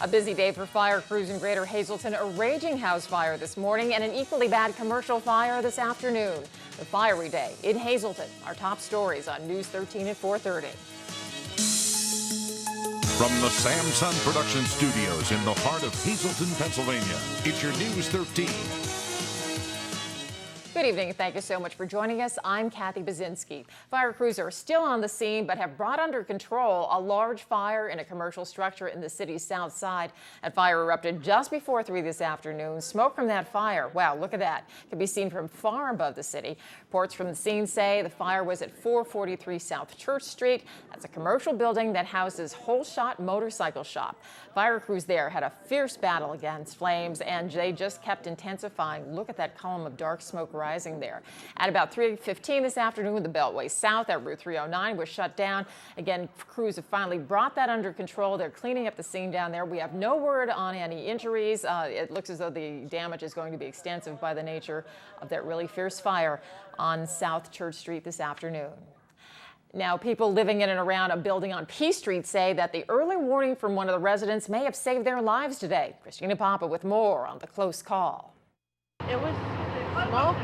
A busy day for fire crews in Greater Hazleton. A raging house fire this morning and an equally bad commercial fire this afternoon. The fiery day in Hazleton. Our top stories on News 13 at 4:30. From the Samson Production Studios in the heart of Hazleton, Pennsylvania, it's your News 13. Good evening. Thank you so much for joining us. I'm Kathy Bazinski. Fire crews are still on the scene but have brought under control a large fire in a commercial structure in the city's south side. That fire erupted just before 3 this afternoon. Smoke from that fire, wow, look at that, can be seen from far above the city. Reports from the scene say the fire was at 443 South Church Street. That's a commercial building that houses Whole Shot Motorcycle Shop. Fire crews there had a fierce battle against flames, and they just kept intensifying. Look at that column of dark smoke rising there. At about 3:15 this afternoon, the Beltway South at Route 309 was shut down. Again, crews have finally brought that under control. They're cleaning up the scene down there. We have no word on any injuries. It looks as though the damage is going to be extensive by the nature of that really fierce fire on South Church Street this afternoon. Now, people living in and around a building on P Street say that the early warning from one of the residents may have saved their lives today. Christina Papa with more on the close call. It was smoke,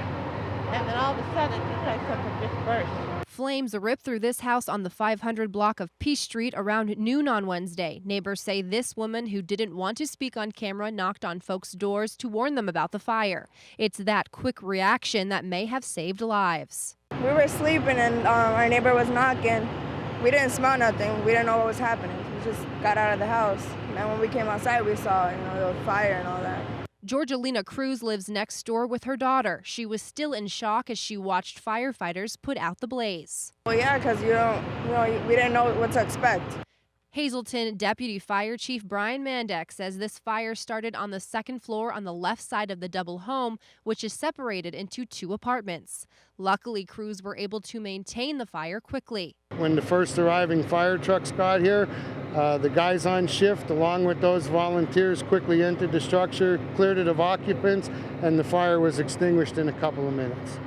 and then all of a sudden, it seemed like something just burst. Flames ripped through this house on the 500 block of P Street around noon on Wednesday. Neighbors say this woman, who didn't want to speak on camera, knocked on folks' doors to warn them about the fire. It's that quick reaction that may have saved lives. We were sleeping and our neighbor was knocking. We didn't smell nothing. We didn't know what was happening. We just got out of the house. And when we came outside, we saw, the fire and all that. Georgelina Cruz lives next door with her daughter. She was still in shock as she watched firefighters put out the blaze. Well, yeah, because we didn't know what to expect. Hazleton Deputy Fire Chief Brian Mandek says this fire started on the second floor on the left side of the double home, which is separated into 2 apartments. Luckily, crews were able to maintain the fire quickly. When the first arriving fire trucks got here, the guys on shift, along with those volunteers, quickly entered the structure, cleared it of occupants, and the fire was extinguished in a couple of minutes.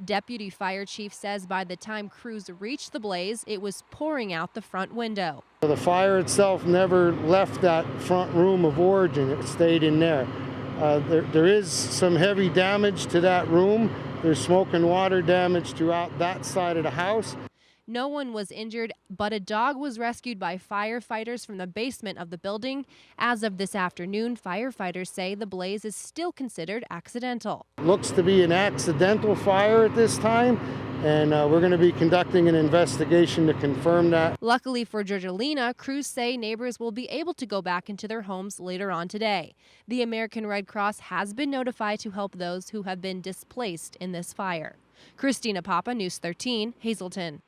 Deputy Fire Chief says by the time crews reached the blaze, it was pouring out the front window. The fire itself never left that front room of origin. It stayed in there. There is some heavy damage to that room. There's smoke and water damage throughout that side of the house. No one was injured, but a dog was rescued by firefighters from the basement of the building. As of this afternoon, firefighters say the blaze is still considered accidental. Looks to be an accidental fire at this time, and we're going to be conducting an investigation to confirm that. Luckily for Georgelina, crews say neighbors will be able to go back into their homes later on today. The American Red Cross has been notified to help those who have been displaced in this fire. Christina Papa, News 13, Hazleton.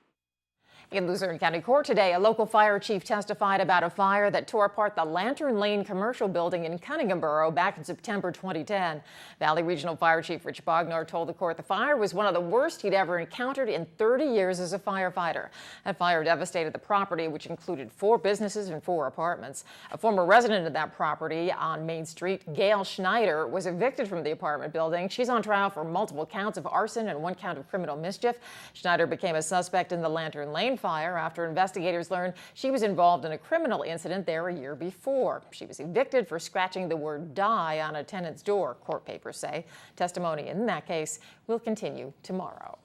In Luzerne County Court today, a local fire chief testified about a fire that tore apart the Lantern Lane commercial building in Cunninghamborough back in September 2010. Valley Regional Fire Chief Rich Bognar told the court the fire was one of the worst he'd ever encountered in 30 years as a firefighter. That fire devastated the property, which included 4 businesses and 4 apartments. A former resident of that property on Main Street, Gail Schneider, was evicted from the apartment building. She's on trial for multiple counts of arson and 1 count of criminal mischief. Schneider became a suspect in the Lantern Lane fire after investigators learned she was involved in a criminal incident there a year before. She was evicted for scratching the word "die" on a tenant's door, court papers say. Testimony in that case will continue tomorrow.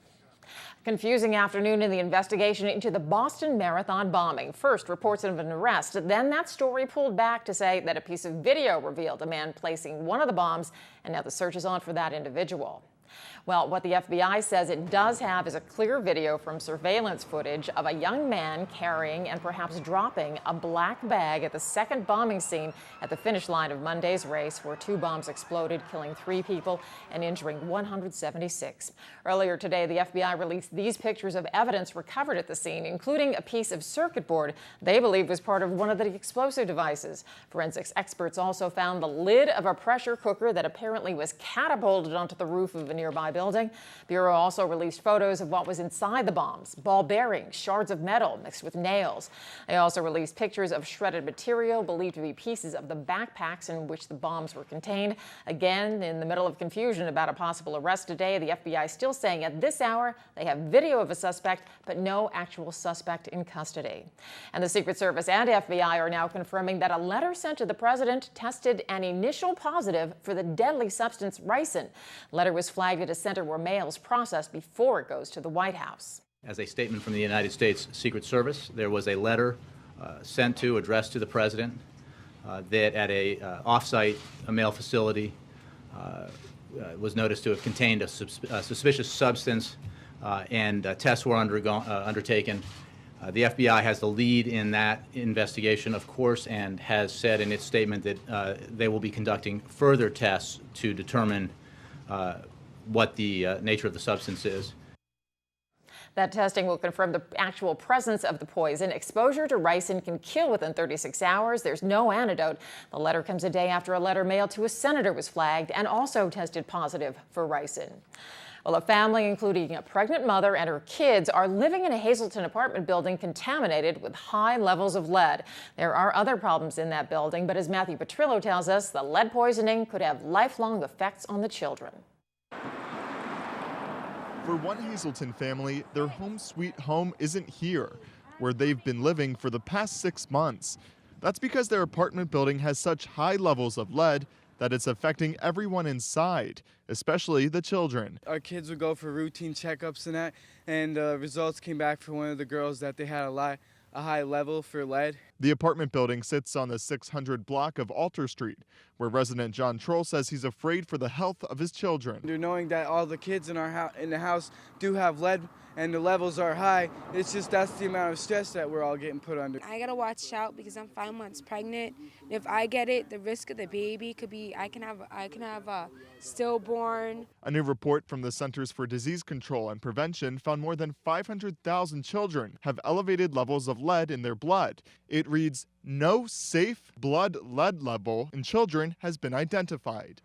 Confusing afternoon in the investigation into the Boston Marathon bombing. First, reports of an arrest. Then that story pulled back to say that a piece of video revealed a man placing one of the bombs, and now the search is on for that individual. Well, what the FBI says it does have is a clear video from surveillance footage of a young man carrying and perhaps dropping a black bag at the second bombing scene at the finish line of Monday's race, where 2 bombs exploded, killing 3 people and injuring 176. Earlier today, the FBI released these pictures of evidence recovered at the scene, including a piece of circuit board they believe was part of one of the explosive devices. Forensics experts also found the lid of a pressure cooker that apparently was catapulted onto the roof of a nearby building. Bureau also released photos of what was inside the bombs: ball bearings, shards of metal mixed with nails. They also released pictures of shredded material believed to be pieces of the backpacks in which the bombs were contained. Again, in the middle of confusion about a possible arrest today, the FBI still saying at this hour they have video of a suspect, but no actual suspect in custody. And the Secret Service and FBI are now confirming that a letter sent to the president tested an initial positive for the deadly substance ricin. The letter was flagged at a center where mail is processed before it goes to the White House. As a statement from the United States Secret Service, there was a letter addressed to the president that at a off-site mail facility was noticed to have contained a suspicious substance, and tests were undertaken. The FBI has the lead in that investigation, of course, and has said in its statement that they will be conducting further tests to determine what the nature of the substance is. That testing will confirm the actual presence of the poison. Exposure to ricin can kill within 36 hours. There's no antidote. The letter comes a day after a letter mailed to a senator was flagged and also tested positive for ricin. Well, a family, including a pregnant mother and her kids, are living in a Hazleton apartment building contaminated with high levels of lead. There are other problems in that building, but as Matthew Petrillo tells us, the lead poisoning could have lifelong effects on the children. For one Hazleton family, their home sweet home isn't here, where they've been living for the past 6 months. That's because their apartment building has such high levels of lead that it's affecting everyone inside, especially the children. Our kids would go for routine checkups and that, and results came back for one of the girls that they had a high level for lead. The apartment building sits on the 600 block of Alter Street, where resident John Troll says he's afraid for the health of his children. Knowing that all the kids in the house do have lead and the levels are high, it's just that's the amount of stress that we're all getting put under. I gotta watch out because I'm 5 months pregnant. If I get it, the risk of the baby could be I can have a stillborn. A new report from the Centers for Disease Control and Prevention found more than 500,000 children have elevated levels of lead in their blood. It reads, "No safe blood lead level in children has been identified."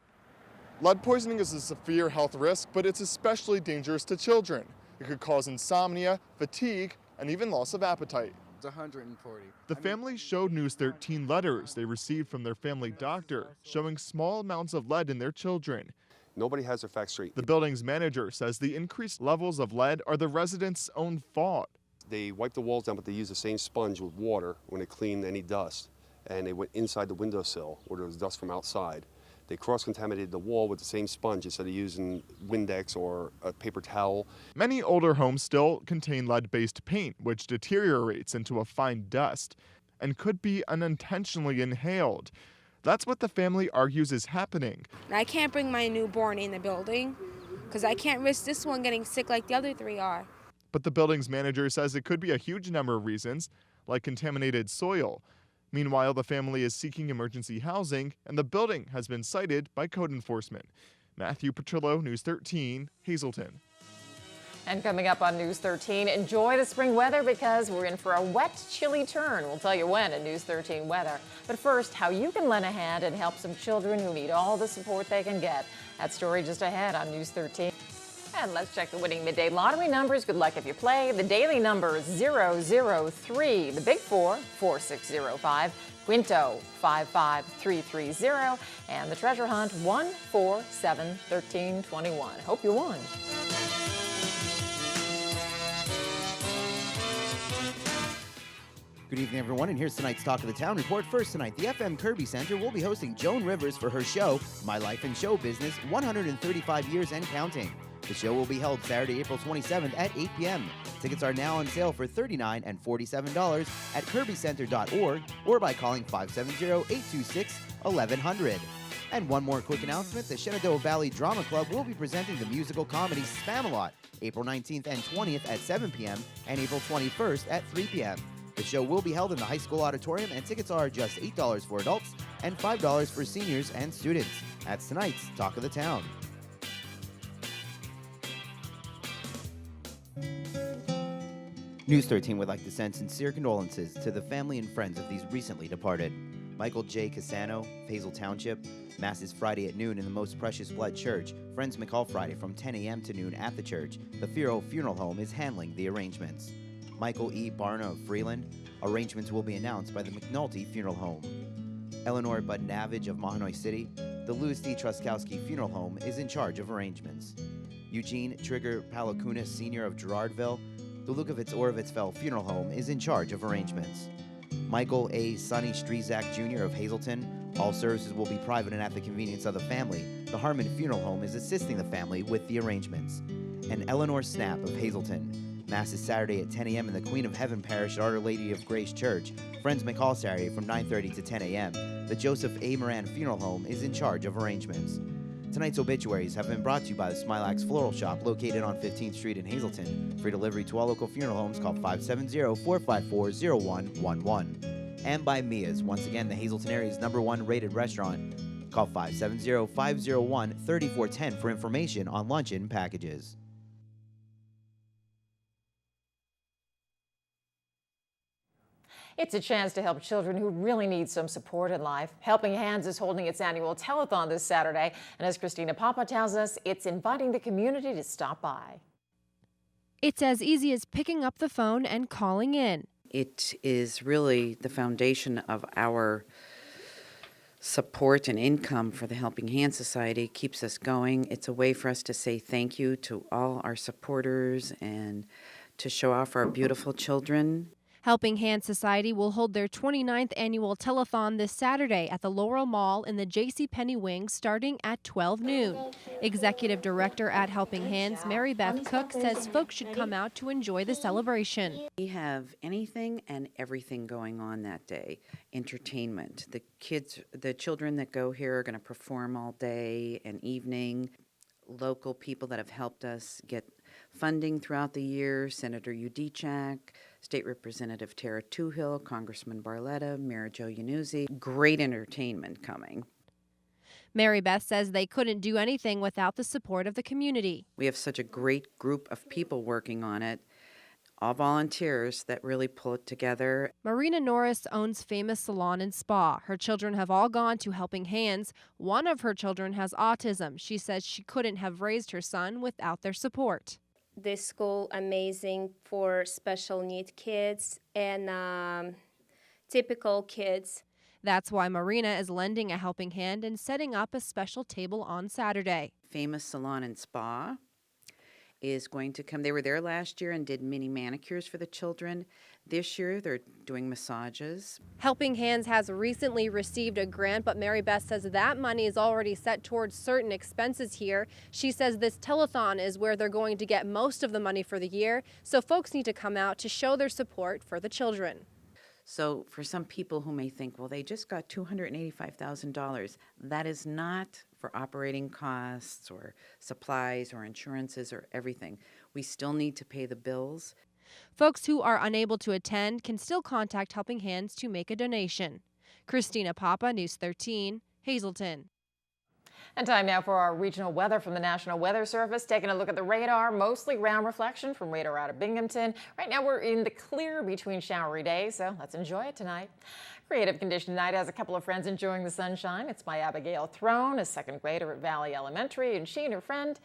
Lead poisoning is a severe health risk, but it's especially dangerous to children. It could cause insomnia, fatigue, and even loss of appetite. It's 140. The family showed News 13 letters they received from their family doctor showing small amounts of lead in their children. Nobody has their facts straight. The building's manager says the increased levels of lead are the residents' own fault. They wipe the walls down, but they use the same sponge with water when they clean any dust. And they went inside the windowsill where there was dust from outside. They cross-contaminated the wall with the same sponge instead of using Windex or a paper towel. Many older homes still contain lead-based paint, which deteriorates into a fine dust and could be unintentionally inhaled. That's what the family argues is happening. I can't bring my newborn in the building because I can't risk this one getting sick like the other 3 are. But the building's manager says it could be a huge number of reasons, like contaminated soil. Meanwhile, the family is seeking emergency housing, and the building has been cited by code enforcement. Matthew Petrillo, News 13, Hazleton. And coming up on News 13, enjoy the spring weather because we're in for a wet, chilly turn. We'll tell you when in News 13 weather. But first, how you can lend a hand and help some children who need all the support they can get. That story just ahead on News 13. And let's check the winning midday lottery numbers. Good luck if you play. The daily number is 003. The big 4, 4605. Quinto, 55330. And the treasure hunt, 1471321. Hope you won. Good evening, everyone, and here's tonight's Talk of the Town report. First tonight, the FM Kirby Center will be hosting Joan Rivers for her show, My Life in Show Business, 135 Years and Counting. The show will be held Saturday, April 27th at 8 p.m. Tickets are now on sale for $39 and $47 at kirbycenter.org or by calling 570-826-1100. And one more quick announcement, the Shenandoah Valley Drama Club will be presenting the musical comedy Spamalot, April 19th and 20th at 7 p.m. and April 21st at 3 p.m. The show will be held in the high school auditorium, and tickets are just $8 for adults and $5 for seniors and students. That's tonight's Talk of the Town. News 13 would like to send sincere condolences to the family and friends of these recently departed. Michael J. Cassano, Hazel Township. Mass is Friday at noon in the Most Precious Blood Church. Friends McCall Friday from 10 a.m. to noon at the church. The Firo Funeral Home is handling the arrangements. Michael E. Barna of Freeland. Arrangements will be announced by the McNulty Funeral Home. Eleanor Budnavage of Mahanoy City. The Louis D. Truskowski Funeral Home is in charge of arrangements. Eugene Trigger Palakunis Sr. of Gerardville. The Lukovitz Orovitsfeld Funeral Home is in charge of arrangements. Michael A. Sonny Strezak Jr. of Hazelton. All services will be private and at the convenience of the family. The Harmon Funeral Home is assisting the family with the arrangements. And Eleanor Snap of Hazelton. Mass is Saturday at 10 a.m. in the Queen of Heaven Parish Our Lady of Grace Church. Friends may call Saturday from 9:30 to 10 a.m. The Joseph A. Moran Funeral Home is in charge of arrangements. Tonight's obituaries have been brought to you by the Smilax Floral Shop located on 15th Street in Hazelton. For delivery to all local funeral homes, call 570-454-0111. And by Mia's, once again, the Hazelton area's #1 rated restaurant. Call 570-501-3410 for information on luncheon packages. It's a chance to help children who really need some support in life. Helping Hands is holding its annual telethon this Saturday. And as Christina Papa tells us, it's inviting the community to stop by. It's as easy as picking up the phone and calling in. It is really the foundation of our support and income for the Helping Hand Society. It keeps us going. It's a way for us to say thank you to all our supporters and to show off our beautiful children. Helping Hand Society will hold their 29th annual telethon this Saturday at the Laurel Mall in the JCPenney wing starting at 12 noon. Executive Director at Helping Hands, Mary Beth Cook, says folks should come out to enjoy the celebration. We have anything and everything going on that day. Entertainment. The children that go here are going to perform all day and evening. Local people that have helped us get funding throughout the year, Senator Udechak, State Representative Tara Toohill, Congressman Barletta, Mayor Joe Yanuzzi. Great entertainment coming. Mary Beth says they couldn't do anything without the support of the community. We have such a great group of people working on it, all volunteers that really pull it together. Marina Norris owns Famous Salon and Spa. Her children have all gone to Helping Hands. One of her children has autism. She says she couldn't have raised her son without their support. This school amazing for special need kids and typical kids. That's why Marina is lending a helping hand and setting up a special table on Saturday. Famous Salon and Spa is going to come. They were there last year and did mini manicures for the children. This year they're doing massages. Helping Hands has recently received a grant, but Mary Beth says that money is already set towards certain expenses here. She says this telethon is where they're going to get most of the money for the year, so folks need to come out to show their support for the children. So for some people who may think, well, they just got $285,000, that is not for operating costs or supplies or insurances or everything. We still need to pay the bills. Folks who are unable to attend can still contact Helping Hands to make a donation. Christina Papa, News 13, Hazelton. And time now for our regional weather from the National Weather Service. Taking a look at the radar, mostly round reflection from radar out of Binghamton. Right now we're in the clear between showery days, so let's enjoy it tonight. Creative condition tonight has a couple of friends enjoying the sunshine. It's by Abigail Throne, a second grader at Valley Elementary, and she and her friend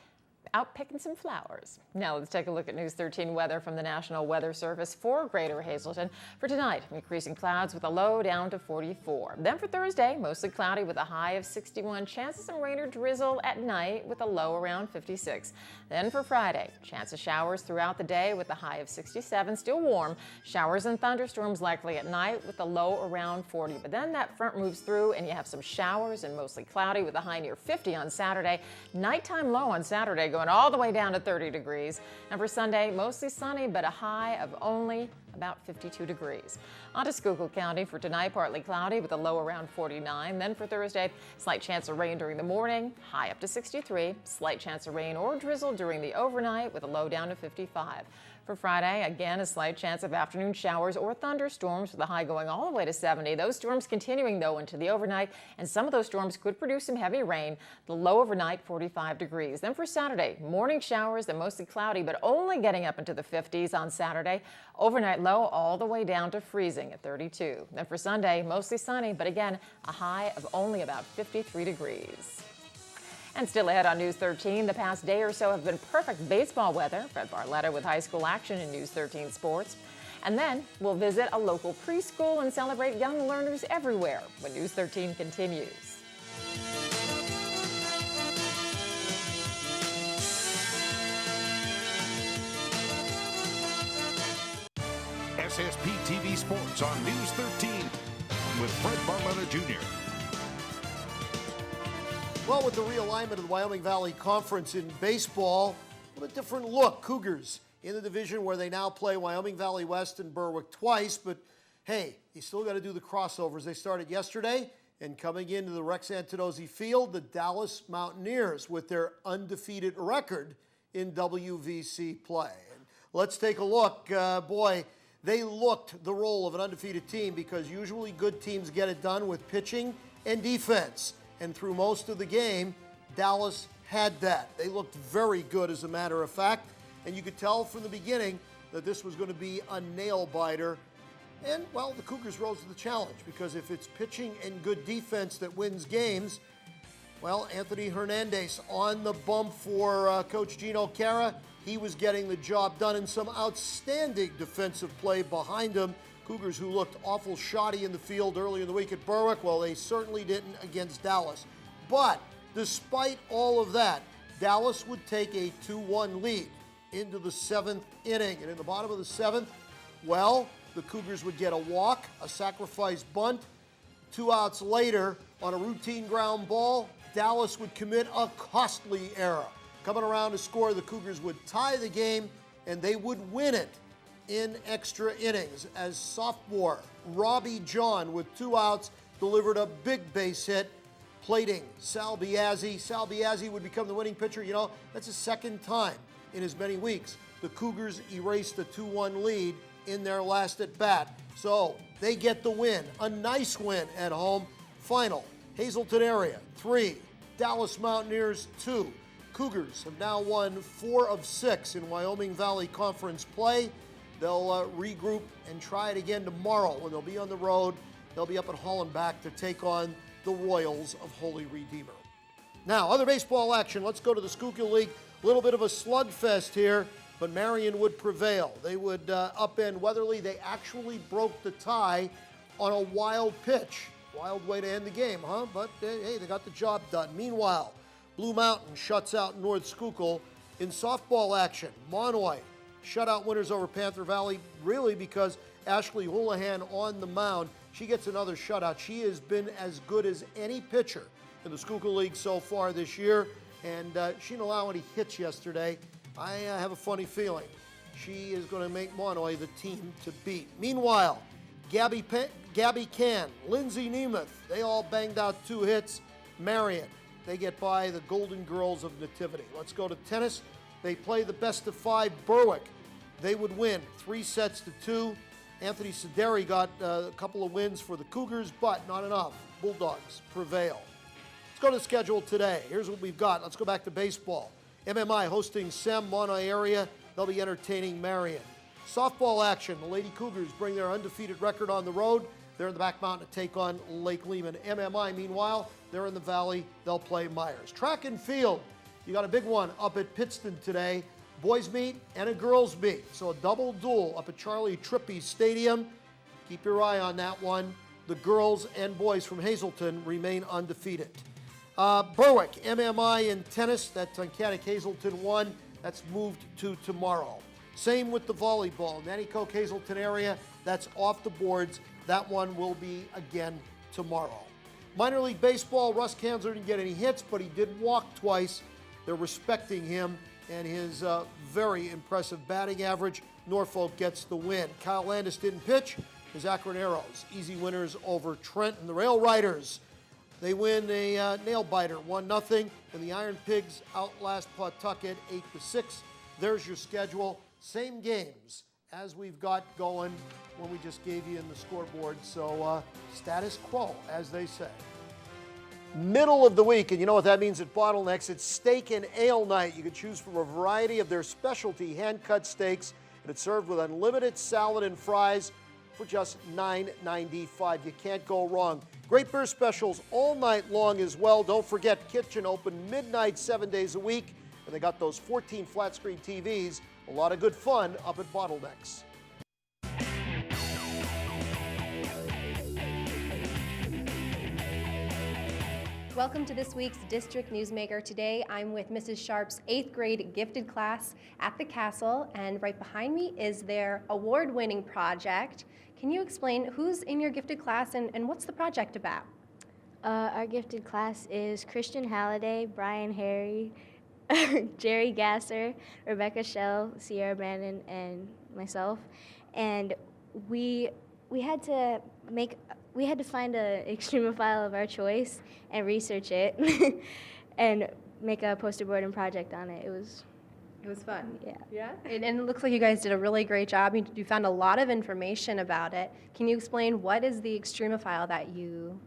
out picking some flowers. Now let's take a look at News 13 weather from the National Weather Service for Greater Hazelton. For tonight, increasing clouds with a low down to 44. Then for Thursday, mostly cloudy with a high of 61. Chances of rain or drizzle at night with a low around 56. Then for Friday, chance of showers throughout the day with a high of 67. Still warm. Showers and thunderstorms likely at night with a low around 40. But then that front moves through and you have some showers and mostly cloudy with a high near 50 on Saturday. Nighttime low on Saturday going all the way down to 30 degrees. And for Sunday, mostly sunny, but a high of only about 52 degrees. On to Schuylkill County for tonight, partly cloudy with a low around 49. Then for Thursday, slight chance of rain during the morning, high up to 63. Slight chance of rain or drizzle during the overnight with a low down to 55. For Friday, again, a slight chance of afternoon showers or thunderstorms with the high going all the way to 70. Those storms continuing, though, into the overnight, and some of those storms could produce some heavy rain. The low overnight, 45 degrees. Then for Saturday, morning showers and mostly cloudy, but only getting up into the 50s on Saturday. Overnight low all the way down to freezing at 32. Then for Sunday, mostly sunny, but again, a high of only about 53 degrees. And still ahead on News 13, the past day or so have been perfect baseball weather. Fred Barletta with high school action in News 13 Sports. And then we'll visit a local preschool and celebrate young learners everywhere when News 13 continues. SSPTV Sports on News 13 with Fred Barletta Jr. Well, with the realignment of the Wyoming Valley Conference in baseball, a different look. Cougars in the division where they now play Wyoming Valley West and Berwick twice, but hey, you still got to do the crossovers. They started yesterday, and coming into the Rex Antidozzi Field, the Dallas Mountaineers with their undefeated record in WVC play. And let's take a look. Boy, they looked the role of an undefeated team because usually good teams get it done with pitching and defense. And through most of the game, Dallas had that. They looked very good, as a matter of fact. And you could tell from the beginning that this was going to be a nail-biter. And, well, the Cougars rose to the challenge because if it's pitching and good defense that wins games, well, Anthony Hernandez on the bump for Coach Gino Cara. He was getting the job done, and some outstanding defensive play behind him. Cougars, who looked awful shoddy in the field earlier in the week at Berwick, well, they certainly didn't against Dallas. But despite all of that, Dallas would take a 2-1 lead into the 7th inning. And in the bottom of the 7th, well, the Cougars would get a walk, a sacrifice bunt. 2 outs later, on a routine ground ball, Dallas would commit a costly error. Coming around to score, the Cougars would tie the game, and they would win it in extra innings as sophomore Robbie John, with 2 outs, delivered a big base hit, plating Sal Biazzi. Sal Biazzi would become the winning pitcher. You know, that's the second time in as many weeks the Cougars erased a 2-1 lead in their last at-bat. So they get the win, a nice win at home. Final, Hazleton area 3, Dallas Mountaineers 2. Cougars have now won 4 of 6 in Wyoming Valley Conference play. They'll regroup and try it again tomorrow when they'll be on the road. They'll be up at Hollenbach to take on the Royals of Holy Redeemer. Now, other baseball action. Let's go to the Schuylkill League. A little bit of a slugfest here, but Marion would prevail. They would upend Weatherly. They actually broke the tie on a wild pitch. Wild way to end the game, huh? But hey, they got the job done. Meanwhile, Blue Mountain shuts out North Schuylkill. In softball action, Monoy shutout winners over Panther Valley, really because Ashley Houlihan on the mound. She gets another shutout. She has been as good as any pitcher in the Schuylkill League so far this year, and she didn't allow any hits yesterday. I have a funny feeling she is going to make Monoy the team to beat. Meanwhile, Gabby Can, Lindsay Nemeth, they all banged out 2 hits. Marion, they get by the Golden Girls of Nativity. Let's go to tennis. They play the best of 5 Berwick. They would win 3-2. Anthony Sideri got a couple of wins for the Cougars, but not enough. Bulldogs prevail. Let's go to the schedule today. Here's what we've got. Let's go back to baseball. MMI hosting Sem, Monoy area. They'll be entertaining Marion. Softball action. The Lady Cougars bring their undefeated record on the road. They're in the back mountain to take on Lake Lehman. MMI, meanwhile, they're in the valley. They'll play Myers. Track and field. You got a big one up at Pittston today. Boys meet and a girls meet. So a double duel up at Charlie Trippey Stadium. Keep your eye on that one. The girls and boys from Hazleton remain undefeated. Berwick, MMI in tennis. That's Tunkhannock Hazleton 1. That's moved to tomorrow. Same with the volleyball. Nanticoke Hazleton area. That's off the boards. That one will be again tomorrow. Minor League Baseball, Russ Kanzler didn't get any hits, but he did walk twice. They're respecting him and his very impressive batting average. Norfolk gets the win. Kyle Landis didn't pitch. His Akron Arrows, easy winners over Trent. And the Rail Riders, they win a nail-biter, 1-0. And the Iron Pigs outlast Pawtucket 8-6. There's your schedule. same games as we've got going when we just gave you in the scoreboard. So status quo, as they say. Middle of the week, and you know what that means at Bottlenecks. It's steak and ale night. You can choose from a variety of their specialty hand-cut steaks, and it's served with unlimited salad and fries for just $9.95. You can't go wrong. Great beer specials all night long as well. Don't forget, kitchen open midnight 7 days a week, and they got those 14 flat screen TVs. A lot of good fun up at Bottlenecks. Welcome to this week's District Newsmaker. Today I'm with Mrs. Sharp's 8th grade gifted class at the castle, and right behind me is their award-winning project. Can you explain who's in your gifted class and what's the project about? Our gifted class is Christian Halliday, Brian Harry, Jerry Gasser, Rebecca Shell, Sierra Brandon, and myself. And we had to find an extremophile of our choice and research it and make a poster board and project on it. It was fun. Yeah. Yeah? And it looks like you guys did a really great job. You found a lot of information about it. Can you explain what is the extremophile that you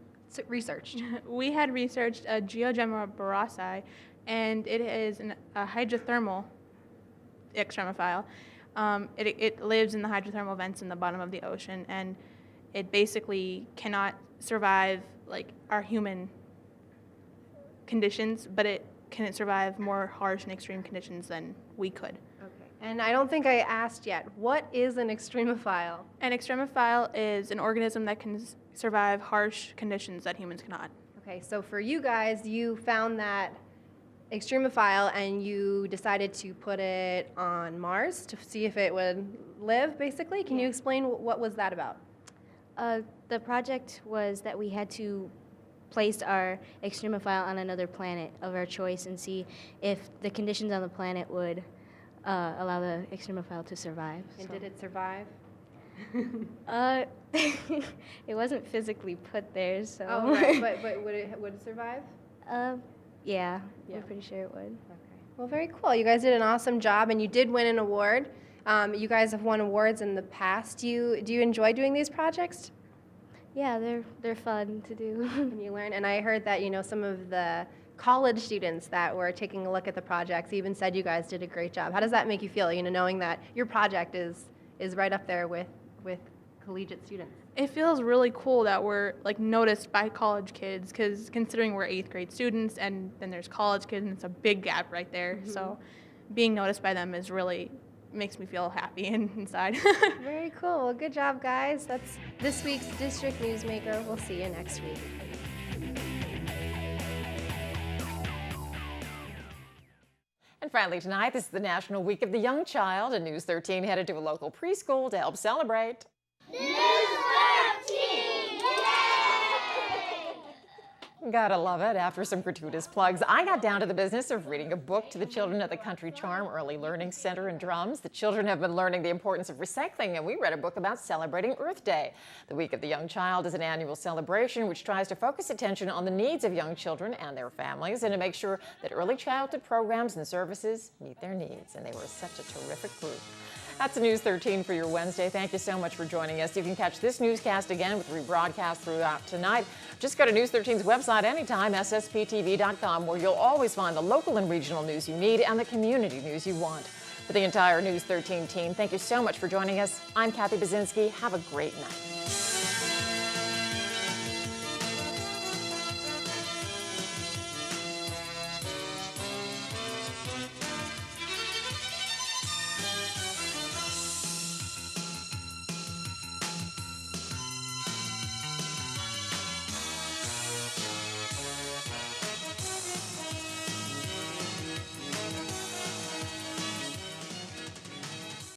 researched? We had researched a Geogemma boraci, and it is a hydrothermal extremophile. It lives in the hydrothermal vents in the bottom of the ocean, and it basically cannot survive like our human conditions, but it can survive more harsh and extreme conditions than we could. Okay. And I don't think I asked yet, what is an extremophile? An extremophile is an organism that can survive harsh conditions that humans cannot. Okay, so for you guys, you found that extremophile and you decided to put it on Mars to see if it would live, basically. Can you explain what was that about? The project was that we had to place our extremophile on another planet of our choice and see if the conditions on the planet would allow the extremophile to survive. And did it survive? It wasn't physically put there, so. Oh, right. but would it survive? Yeah, we're pretty sure it would. Okay. Well, very cool. You guys did an awesome job, and you did win an award. You guys have won awards in the past. Do you enjoy doing these projects? Yeah, they're fun to do. And you learn. And I heard that some of the college students that were taking a look at the projects even said you guys did a great job. How does that make you feel? Knowing that your project is right up there with collegiate students. It feels really cool that we're noticed by college kids, because considering we're 8th grade students and then there's college kids, and it's a big gap right there. Mm-hmm. So being noticed by them is really makes me feel happy inside. Very cool. Well, good job, guys. That's this week's District Newsmaker. We'll see you next week. And finally tonight, this is the National Week of the Young Child, and News 13 headed to a local preschool to help celebrate. News 13! Gotta love it. After some gratuitous plugs, I got down to the business of reading a book to the children at the Country Charm Early Learning Center in Drums. The children have been learning the importance of recycling, and we read a book about celebrating Earth Day. The Week of the Young Child is an annual celebration which tries to focus attention on the needs of young children and their families, and to make sure that early childhood programs and services meet their needs. And they were such a terrific group. That's News 13 for your Wednesday. Thank you so much for joining us. You can catch this newscast again with rebroadcast throughout tonight. Just go to News 13's website anytime, SSPTV.com, where you'll always find the local and regional news you need and the community news you want. For the entire News 13 team, thank you so much for joining us. I'm Kathy Bazinski. Have a great night.